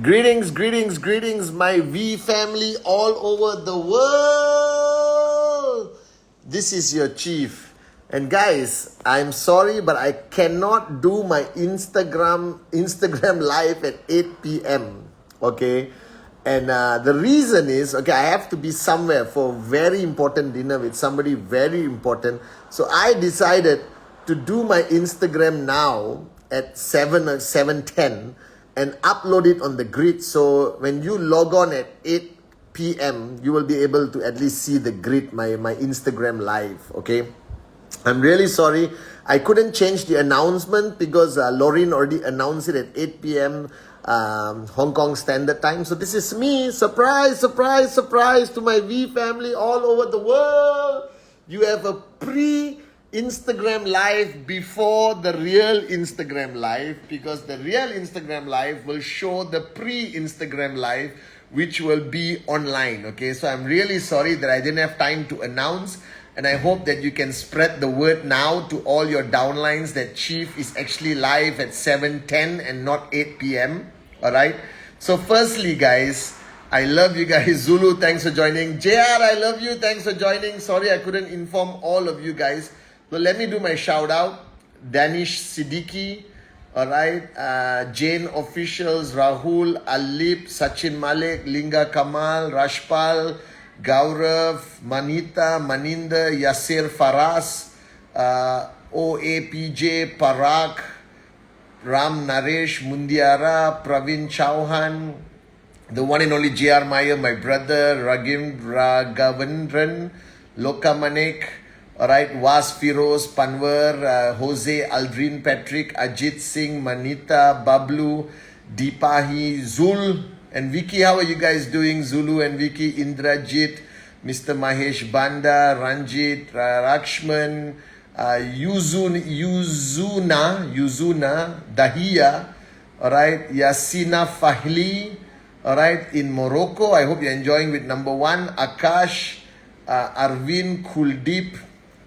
Greetings, greetings, greetings, my V family all over the world. This is your chief. And guys, I'm sorry, but I cannot do my Instagram live at 8 p.m. Okay? And the reason is, okay, I have to be somewhere for a very important dinner with somebody very important. So I decided to do my Instagram now at 7 or 7:10 and upload it on the grid. So when you log on at 8 p.m., you will be able to at least see the grid, my Instagram live, okay? I'm really sorry. I couldn't change the announcement because Lauren already announced it at 8 p.m. Hong Kong Standard Time. So this is me. Surprise, surprise, surprise to my V family all over the world. You have a Instagram live before the real Instagram live, because the real Instagram live will show the pre-Instagram live, which will be online. Okay, so I'm really sorry that I didn't have time to announce, and I hope that you can spread the word now to all your downlines that Chief is actually live at 7:10 and not 8 p.m. Alright, so firstly guys, I love you guys. Zulu, thanks for joining. JR, I love you, thanks for joining. Sorry I couldn't inform all of you guys. So let me do my shout out. Danish Siddiqui, alright, Jane Officials, Rahul, Alip, Sachin Malik, Linga Kamal, Rashpal, Gaurav, Manita, Maninder, Yasir Faras, OAPJ, Parak, Ram Naresh, Mundiara, Pravin Chauhan, the one and only JR Meyer, my brother, Raghavendran, Lokamanik, alright, Was Firoz, Panwar, Jose, Aldrin Patrick, Ajit Singh, Manita, Bablu, Deepahi, Zul, and Vicky. How are you guys doing? Zulu and Vicky, Indrajit, Mr. Mahesh Banda, Ranjit, Rakshman, Yuzuna, Dahiya, alright, Yasina Fahli, alright, in Morocco. I hope you're enjoying with number one, Akash, Arvind, Kuldeep,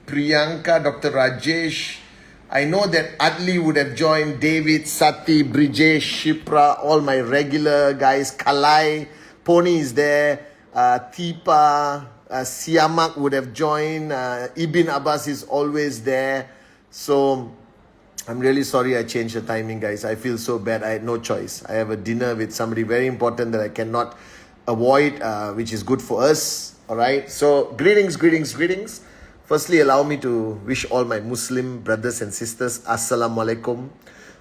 Priyanka, Dr. Rajesh. I know that Adli would have joined, David, Sati, Brijesh, Shipra, all my regular guys, Kalai, Pony is there, Tipa, Siamak would have joined, Ibn Abbas is always there. So I'm really sorry I changed the timing, guys. I feel so bad. I had no choice. I have a dinner with somebody very important that I cannot avoid, which is good for us. Alright, so greetings, greetings, greetings. Firstly, allow me to wish all my Muslim brothers and sisters Assalamu alaikum.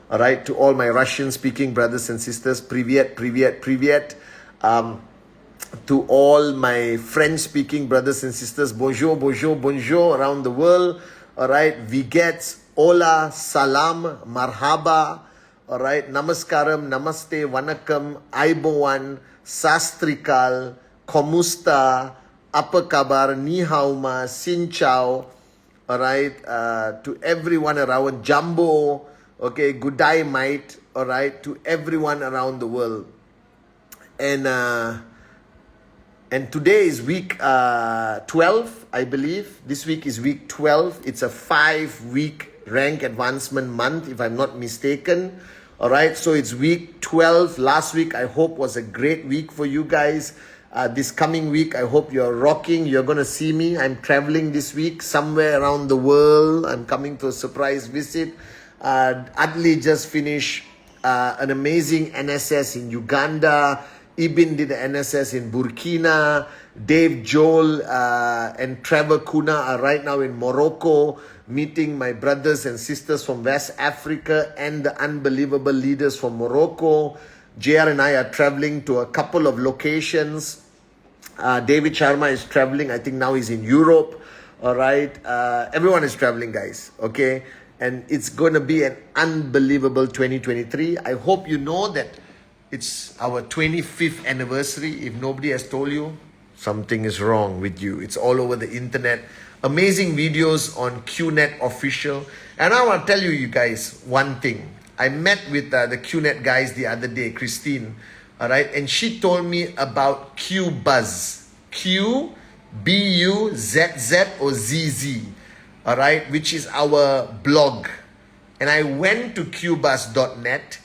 Alright, to all my Russian-speaking brothers and sisters, Privyet, Privyet, Privyet. To all my French-speaking brothers and sisters, Bonjour, Bonjour, Bonjour around the world. Alright, Vigets, Hola, Salam, Marhaba. Alright, Namaskaram, Namaste, Vanakkam, Aibowan, Sastrikal, Komusta, apa kabar, ni hao ma, sin chow, alright, to everyone around, Jumbo, okay, good day mate, alright, to everyone around the world. And today is week 12, I believe. This week is week 12. It's a 5-week rank advancement month, if I'm not mistaken. Alright, so it's week 12. Last week, I hope, was a great week for you guys. This coming week, I hope you're rocking. You're going to see me. I'm traveling this week somewhere around the world. I'm coming to a surprise visit. Adli just finished an amazing NSS in Uganda. Ibn did the NSS in Burkina. Dave Joel and Trevor Kuna are right now in Morocco, meeting my brothers and sisters from West Africa and the unbelievable leaders from Morocco. JR and I are traveling to a couple of locations. David Sharma is traveling. I think now he's in Europe. All right. Everyone is traveling, guys. Okay. And it's going to be an unbelievable 2023. I hope you know that it's our 25th anniversary. If nobody has told you, something is wrong with you. It's all over the internet. Amazing videos on QNET official. And I want to tell you guys one thing. I met with the QNET guys the other day, Christine, all right, and she told me about QBuzz, QBUZZ or ZZ, all right, which is our blog. And I went to qbuzz.net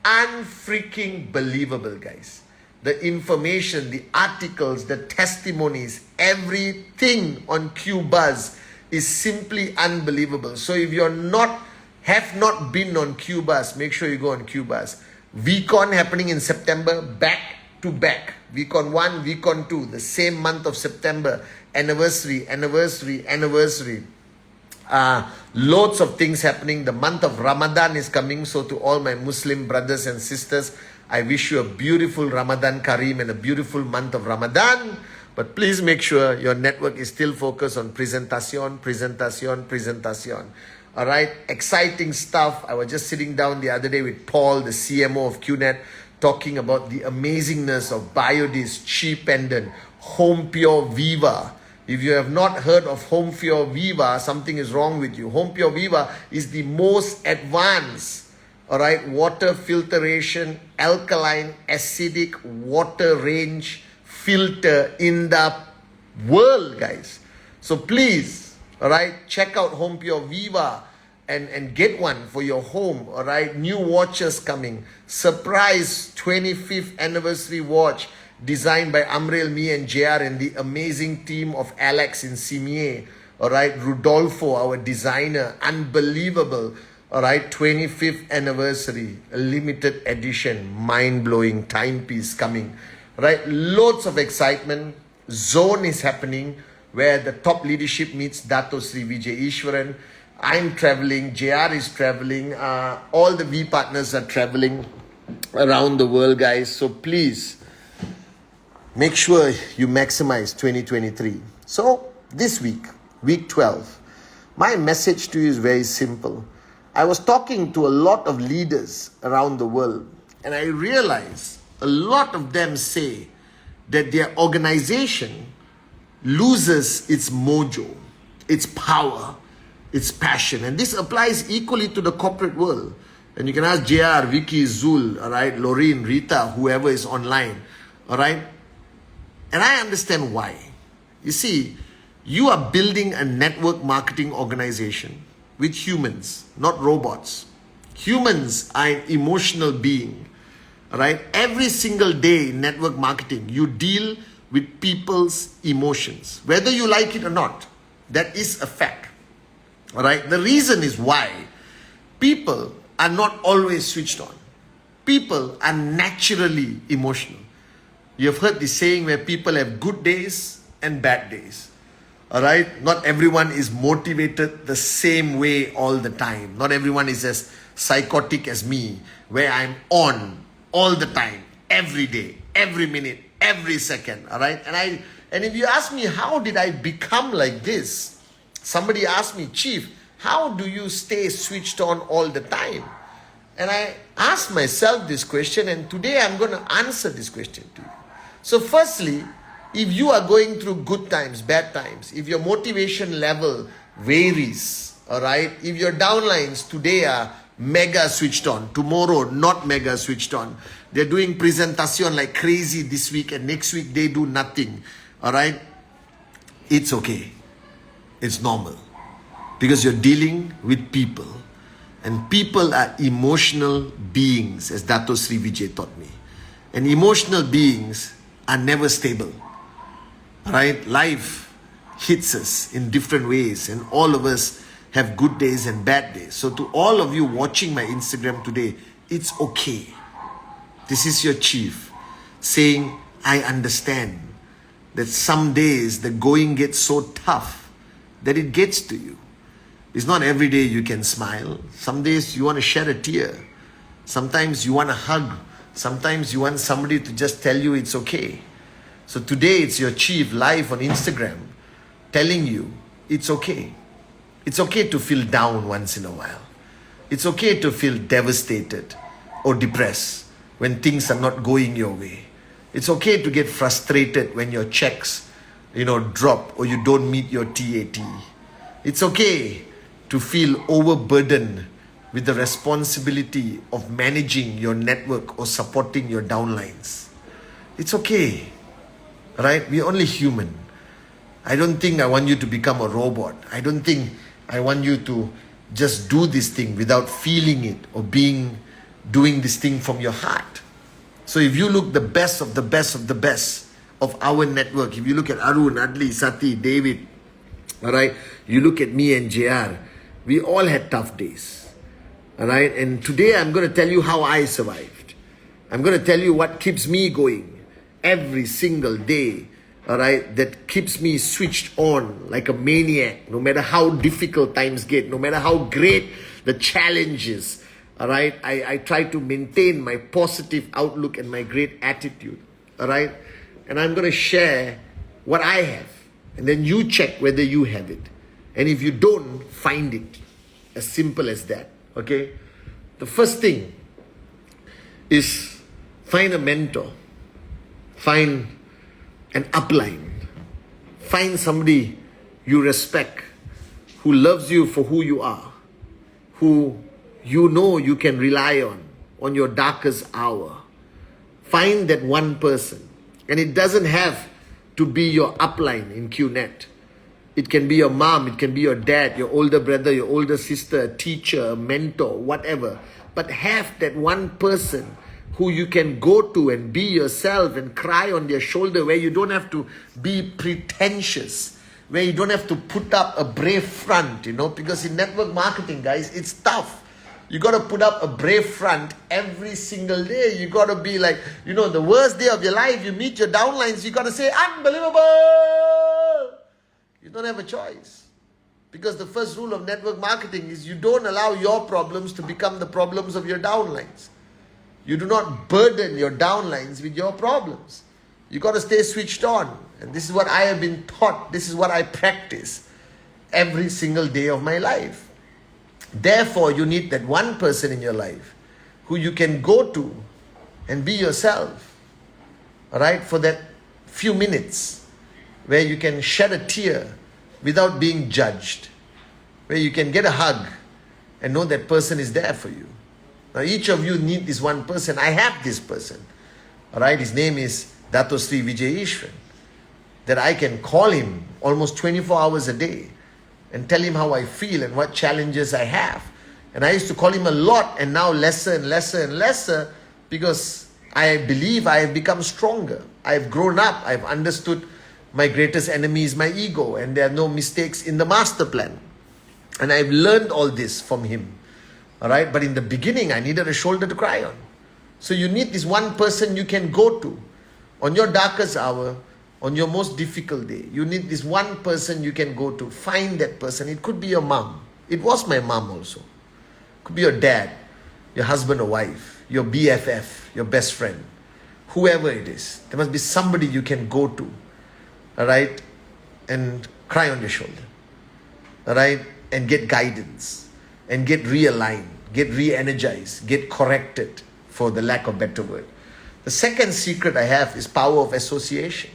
unfreaking believable, guys. The information, the articles, the testimonies, everything on QBuzz is simply unbelievable. So if have not been on QBuzz, make sure you go on QBuzz. WEEK-12 happening in September, back to back. WEEK-12, WEEK-12, the same month of September. Anniversary. Loads of things happening. The month of Ramadan is coming. So to all my Muslim brothers and sisters, I wish you a beautiful Ramadan Kareem and a beautiful month of Ramadan. But please make sure your network is still focused on presentation. All right, exciting stuff. I was just sitting down the other day with Paul, the CMO of QNET, talking about the amazingness of Biodis Chi Pendant, Home Pure Viva. If you have not heard of Home Pure Viva, something is wrong with you. Home Pure Viva is the most advanced, all right, water filtration, alkaline, acidic water range filter in the world, guys. So please, all right, check out Home Pure Viva and get one for your home, all right. New watches coming. Surprise 25th anniversary watch designed by Amrel, me and JR and the amazing team of Alex in Simier, all right. Rudolfo, our designer, unbelievable, all right. 25th anniversary, a limited edition, mind-blowing timepiece coming, right. Loads of excitement. Zone is happening where the top leadership meets Dato Sri Vijay Ishwaran. I'm traveling, JR is traveling, all the V partners are traveling around the world, guys. So please make sure you maximize 2023. So this week, week 12, my message to you is very simple. I was talking to a lot of leaders around the world, and I realized a lot of them say that their organization loses its mojo, its power, its passion. And this applies equally to the corporate world. And you can ask JR, Vicky, Zul, all right, Lorraine, Rita, whoever is online, all right? And I understand why. You see, you are building a network marketing organization with humans, not robots. Humans are an emotional being, all right? Every single day in network marketing, you deal with people's emotions, whether you like it or not. That is a fact. All right. The reason is why people are not always switched on. People are naturally emotional. You have heard the saying where people have good days and bad days. All right. Not everyone is motivated the same way all the time. Not everyone is as psychotic as me, where I'm on all the time, every day, every minute, every second. All right. And if you ask me, how did I become like this? Somebody asked me, Chief, how do you stay switched on all the time? And I asked myself this question, and today I'm going to answer this question to you. So firstly, if you are going through good times, bad times, if your motivation level varies, all right, if your downlines today are mega switched on, tomorrow not mega switched on, they're doing presentation like crazy this week, and next week they do nothing, all right, it's okay. It's normal, because you're dealing with people, and people are emotional beings, as Dato Sri Vijay taught me. And emotional beings are never stable. Right? Life hits us in different ways, and all of us have good days and bad days. So to all of you watching my Instagram today, it's okay. This is your chief saying, I understand that some days the going gets so tough that it gets to you. It's not every day you can smile. Some days you want to shed a tear. Sometimes you want a hug. Sometimes you want somebody to just tell you it's okay. So today it's your chief live on Instagram telling you it's okay. It's okay to feel down once in a while. It's okay to feel devastated or depressed when things are not going your way. It's okay to get frustrated when your checks drop or you don't meet your TAT. It's okay to feel overburdened with the responsibility of managing your network or supporting your downlines. It's okay, right? We're only human. I don't think I want you to become a robot. I don't think I want you to just do this thing without feeling it or being doing this thing from your heart. So if you look the best of the best of the best of our network, if you look at Arun, Adli, Sati, David, all right, you look at me and JR, we all had tough days, all right, and today I'm going to tell you how I survived. I'm going to tell you what keeps me going every single day, all right, that keeps me switched on like a maniac, no matter how difficult times get, no matter how great the challenge is, all right. I try to maintain my positive outlook and my great attitude, all right, and I'm going to share what I have, and then you check whether you have it, and if you don't, find it. As simple as that, okay? The first thing is find a mentor, find an upline, find somebody you respect, who loves you for who you are, who you know you can rely on your darkest hour. Find that one person, and it doesn't have to be your upline in QNET. It can be your mom, it can be your dad, your older brother, your older sister, a teacher, a mentor, whatever. But have that one person who you can go to and be yourself and cry on their shoulder, where you don't have to be pretentious, where you don't have to put up a brave front, you know, because in network marketing, guys, it's tough. You got to put up a brave front every single day. You got to be like, you know, the worst day of your life, you meet your downlines, you got to say, unbelievable. You don't have a choice. Because the first rule of network marketing is you don't allow your problems to become the problems of your downlines. You do not burden your downlines with your problems. You got to stay switched on. And this is what I have been taught. This is what I practice every single day of my life. Therefore, you need that one person in your life who you can go to and be yourself. All right? For that few minutes where you can shed a tear without being judged, where you can get a hug and know that person is there for you. Now, each of you need this one person. I have this person. All right? His name is Dato Sri Vijay Ishwan. That I can call him almost 24 hours a day and tell him how I feel and what challenges I have. And I used to call him a lot, and now lesser and lesser and lesser, because I believe I have become stronger. I have grown up. I have understood my greatest enemy is my ego, and there are no mistakes in the master plan. And I've learned all this from him. All right? But in the beginning, I needed a shoulder to cry on. So you need this one person you can go to on your darkest hour, on your most difficult day. You need this one person you can go to. Find that person. It could be your mom. It was my mom also. It could be your dad, your husband or wife, your BFF, your best friend, whoever it is. There must be somebody you can go to, all right, and cry on your shoulder, all right, and get guidance, and get realigned, get re-energized, get corrected, for the lack of better word. The second secret I have is power of association.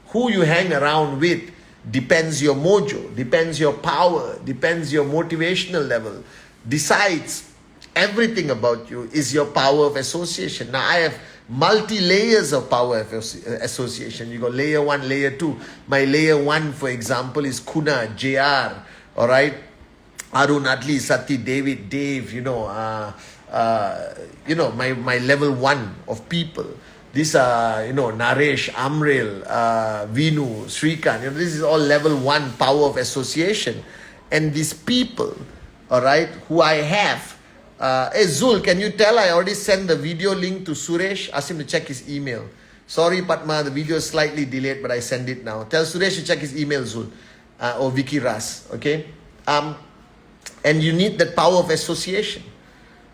Who you hang around with depends your mojo, depends your power, depends your motivational level, decides everything about you is your power of association. Now, I have multi-layers of power of association. You got layer 1, layer 2. My layer 1, for example, is Kuna, JR, all right? Arun, Adli, Sati, David, Dave, my level 1 of people. These are, Naresh, Amril, Vinu, Srikant. This is all level 1 power of association. And these people, all right, who I have. Hey, Zul, can you tell I already sent the video link to Suresh? Ask him to check his email. Sorry, Padma, the video is slightly delayed, but I send it now. Tell Suresh to check his email, Zul, or Vicky Ras, okay? And you need that power of association.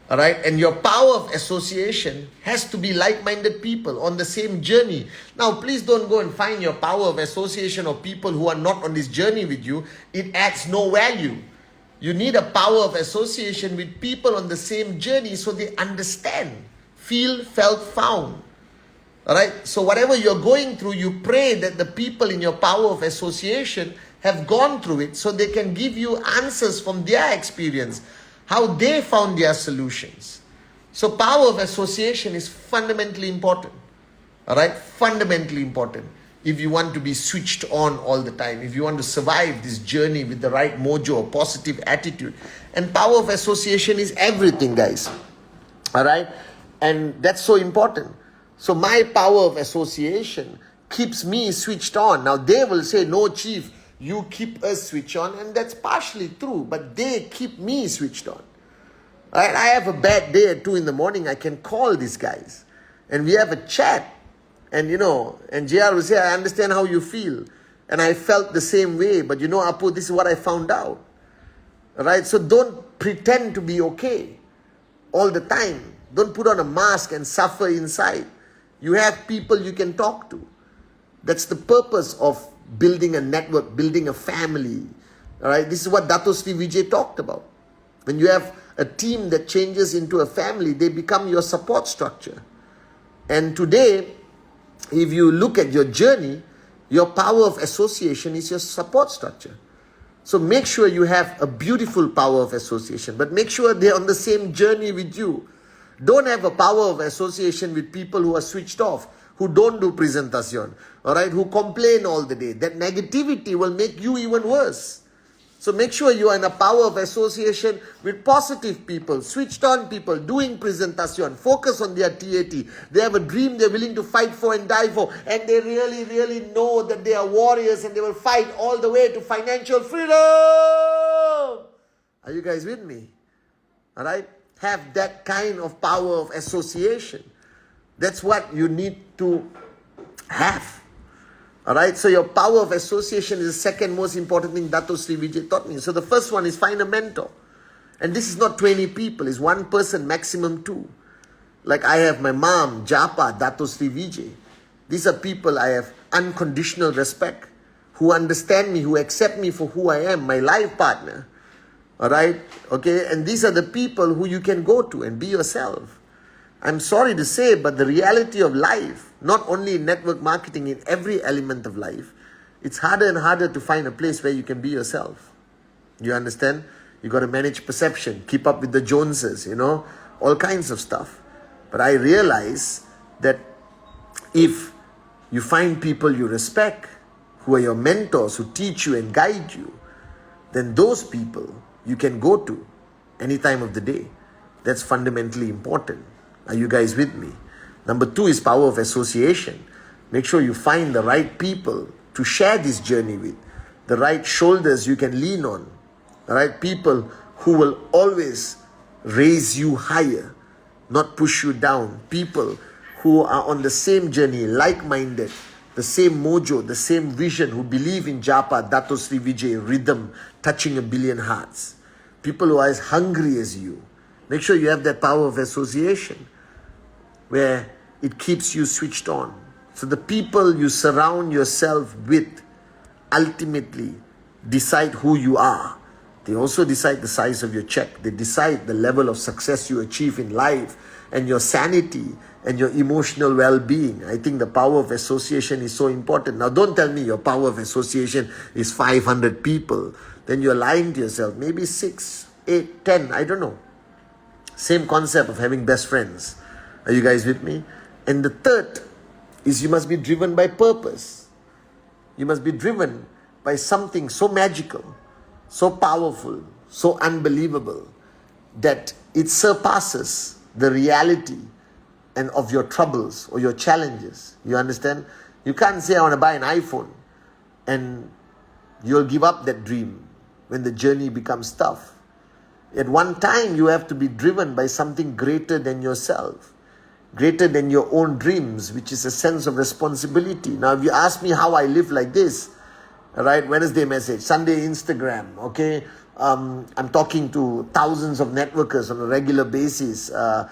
All right, and your power of association has to be like-minded people on the same journey. Now, please don't go and find your power of association of people who are not on this journey with you. It adds no value. You need a power of association with people on the same journey so they understand, feel, felt, found. All right, so whatever you're going through, you pray that the people in your power of association have gone through it so they can give you answers from their experience, how they found their solutions. So power of association is fundamentally important. All right, fundamentally important. If you want to be switched on all the time, if you want to survive this journey with the right mojo, positive attitude. And power of association is everything, guys. All right? And that's so important. So my power of association keeps me switched on. Now they will say, no, chief, you keep us switched on. And that's partially true, but they keep me switched on. Right? I have a bad day at 2 in the morning. I can call these guys and we have a chat. And and JR will say, I understand how you feel. And I felt the same way. But Apu, this is what I found out. Right? So don't pretend to be okay all the time. Don't put on a mask and suffer inside. You have people you can talk to. That's the purpose of building a network, building a family. All right? This is what Dato Sri Vijay talked about. When you have a team that changes into a family, they become your support structure. And today, if you look at your journey, your power of association is your support structure. So make sure you have a beautiful power of association, but make sure they're on the same journey with you. Don't have a power of association with people who are switched off, who don't do presentation, all right, who complain all the day. That negativity will make you even worse. So make sure you are in a power of association with positive people, switched on people, doing presentation, focus on their TAT. They have a dream they're willing to fight for and die for. And they really, really know that they are warriors and they will fight all the way to financial freedom. Are you guys with me? All right? Have that kind of power of association. That's what you need to have. All right, so your power of association is the second most important thing Dato Sri Vijay taught me. So the first one is find a mentor. And this is not 20 people, it's one person, maximum 2. Like I have my mom, Japa, Dato Sri Vijay. These are people I have unconditional respect, who understand me, who accept me for who I am, my life partner. All right, okay, and these are the people who you can go to and be yourself. I'm sorry to say, but the reality of life, not only in network marketing, in every element of life, it's harder and harder to find a place where you can be yourself. You understand? You got to manage perception, keep up with the Joneses, all kinds of stuff. But I realize that if you find people you respect, who are your mentors, who teach you and guide you, then those people you can go to any time of the day. That's fundamentally important. Are you guys with me? Number 2 is power of association. Make sure you find the right people to share this journey with, the right shoulders you can lean on, the right people who will always raise you higher, not push you down. People who are on the same journey, like-minded, the same mojo, the same vision, who believe in Japa, Dato Sri Vijay, rhythm, touching 1 billion hearts. People who are as hungry as you. Make sure you have that power of association where it keeps you switched on. So the people you surround yourself with ultimately decide who you are. They also decide the size of your check. They decide the level of success you achieve in life and your sanity and your emotional well-being. I think the power of association is so important. Now don't tell me your power of association is 500 people. Then you're lying to yourself. Maybe 6, 8, 10, I don't know. Same concept of having best friends. Are you guys with me? And the third is you must be driven by purpose. You must be driven by something so magical, so powerful, so unbelievable that it surpasses the reality and of your troubles or your challenges. You understand? You can't say I want to buy an iPhone and you'll give up that dream when the journey becomes tough. At one time, you have to be driven by something greater than yourself, greater than your own dreams, which is a sense of responsibility. Now, if you ask me how I live like this, all right, Wednesday message, Sunday Instagram, okay, I'm talking to thousands of networkers on a regular basis, a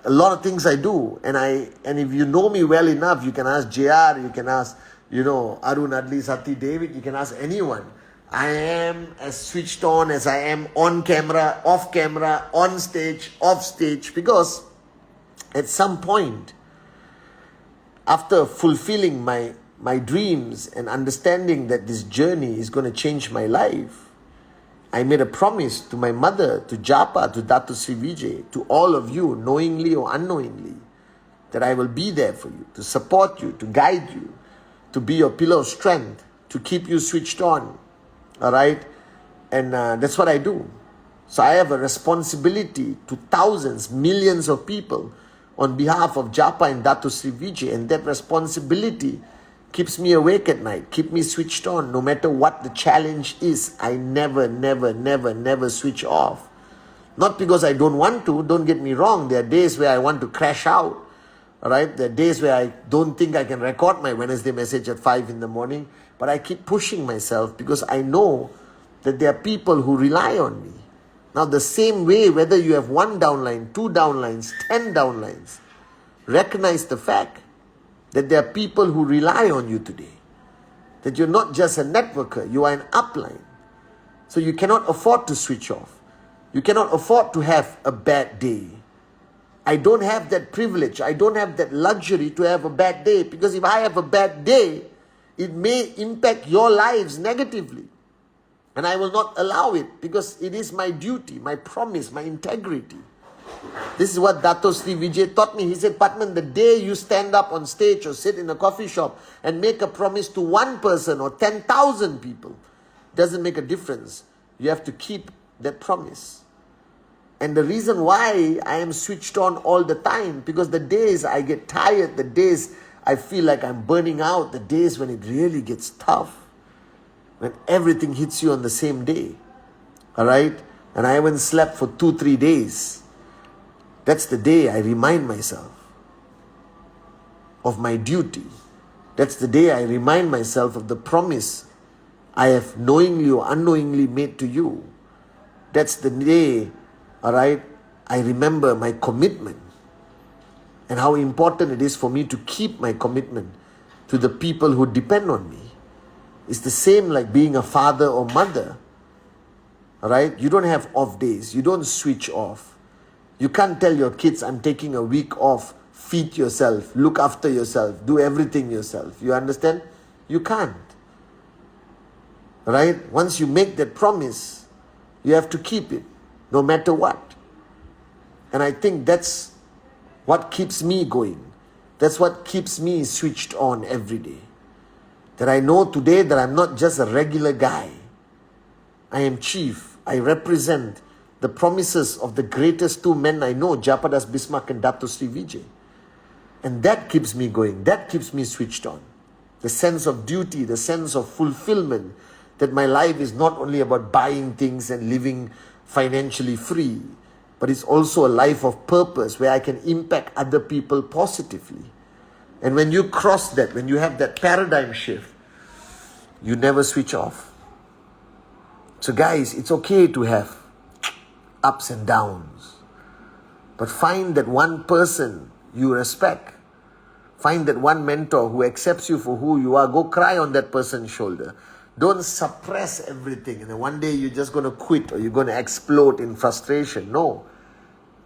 lot of things I do. And if you know me well enough, you can ask JR, you can ask, Arun, Adli, Sati, David, you can ask anyone. I am as switched on as I am on camera, on stage, off stage, because at some point, after fulfilling my dreams and understanding that this journey is going to change my life, I made a promise to my mother, to Japa, to Dato Sri Vijay, to all of you, knowingly or unknowingly, that I will be there for you, to support you, to guide you, to be your pillar of strength, to keep you switched on. All right? And that's what I do. So I have a responsibility to thousands, millions of people on behalf of Japa and Dato Sri Vijay, and that responsibility keeps me awake at night, keep me switched on. No matter what the challenge is, I never switch off. Not because I don't want to, don't get me wrong. There are days where I want to crash out. All right, there are days where I don't think I can record my Wednesday message at 5 in the morning, but I keep pushing myself because I know that there are people who rely on me. Now, the same way, whether you have 1 downline, 2 downlines, 10 downlines, recognize the fact that there are people who rely on you today. That you're not just a networker, you are an upline. So you cannot afford to switch off. You cannot afford to have a bad day. I don't have that privilege. I don't have that luxury to have a bad day, because if I have a bad day, it may impact your lives negatively. And I will not allow it, because it is my duty, my promise, my integrity. This is what Dato Sri Vijay taught me. He said, Pathman, the day you stand up on stage or sit in a coffee shop and make a promise to 1 person or 10,000 people, doesn't make a difference. You have to keep that promise. And the reason why I am switched on all the time, because the days I get tired, the days I feel like I'm burning out, the days when it really gets tough, when everything hits you on the same day, all right? And I haven't slept for 2-3 days. That's the day I remind myself of my duty. That's the day I remind myself of the promise I have knowingly or unknowingly made to you. That's the day, all right, I remember my commitment and how important it is for me to keep my commitment to the people who depend on me. It's the same like being a father or mother, all right? You don't have off days. You don't switch off. You can't tell your kids, I'm taking a week off, feed yourself, look after yourself, do everything yourself. You understand? You can't. Right? Once you make that promise, you have to keep it, no matter what. And I think that's what keeps me going. That's what keeps me switched on every day. That I know today that I'm not just a regular guy. I am chief. I represent the promises of the greatest 2 men I know, Japadas Bismarck and Dato Sri Vijay. And that keeps me going. That keeps me switched on. The sense of duty, the sense of fulfillment, that my life is not only about buying things and living financially free, but it's also a life of purpose where I can impact other people positively. And when you cross that, when you have that paradigm shift, you never switch off. So guys, it's okay to have ups and downs, but find that 1 person you respect. Find that 1 mentor who accepts you for who you are. Go cry on that person's shoulder. Don't suppress everything and then one day you're just going to quit or you're going to explode in frustration. No.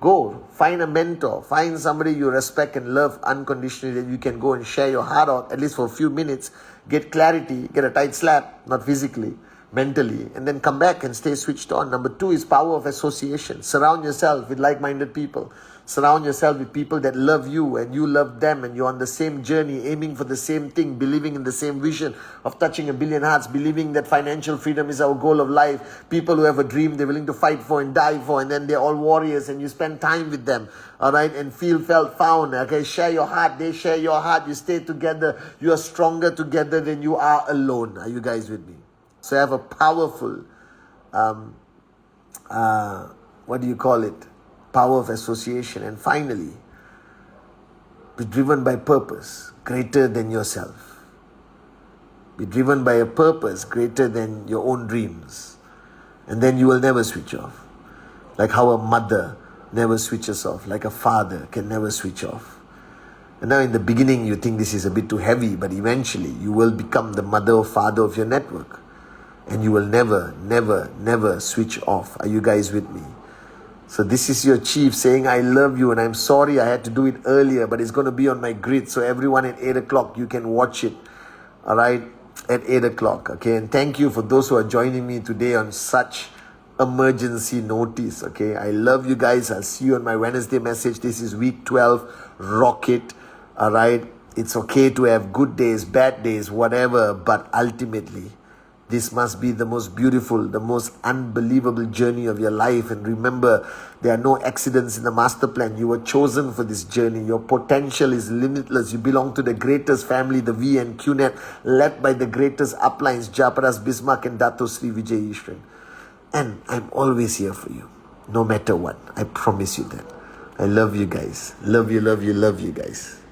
Go find a mentor. Find somebody you respect and love unconditionally that you can go and share your heart out, at least for a few minutes. Get clarity, get a tight slap, not physically, mentally, and then come back and stay switched on. Number 2 is power of association. Surround yourself with like-minded people. Surround yourself with people that love you and you love them, and you're on the same journey, aiming for the same thing, believing in the same vision of touching 1 billion hearts, believing that financial freedom is our goal of life. People who have a dream they're willing to fight for and die for, and then they're all warriors and you spend time with them, all right, and feel, felt, found. Okay, share your heart, they share your heart, you stay together, you are stronger together than you are alone. Are you guys with me? So I have a powerful, what do you call it? Power of association. And finally, be driven by purpose greater than yourself. Be driven by a purpose greater than your own dreams. And then you will never switch off. Like how a mother never switches off. Like a father can never switch off. And now in the beginning you think this is a bit too heavy, but eventually you will become the mother or father of your network. And you will never switch off. Are you guys with me? So this is your chief saying, I love you and I'm sorry I had to do it earlier, but it's going to be on my grid. So everyone at 8 o'clock, you can watch it. All right. At 8 o'clock. Okay. And thank you for those who are joining me today on such emergency notice. Okay. I love you guys. I'll see you on my Wednesday message. This is week 12. Rock it. All right. It's okay to have good days, bad days, whatever. But ultimately, This must be the most beautiful, the most unbelievable journey of your life. And remember, there are no accidents in the master plan. You were chosen for this journey. Your potential is limitless. You belong to the greatest family, the V and QNET, led by the greatest uplines, Japaras, Bismarck, and Dato Sri Vijay Ishran. And I'm always here for you, no matter what. I promise you that. I love you guys. Love you, love you, love you guys.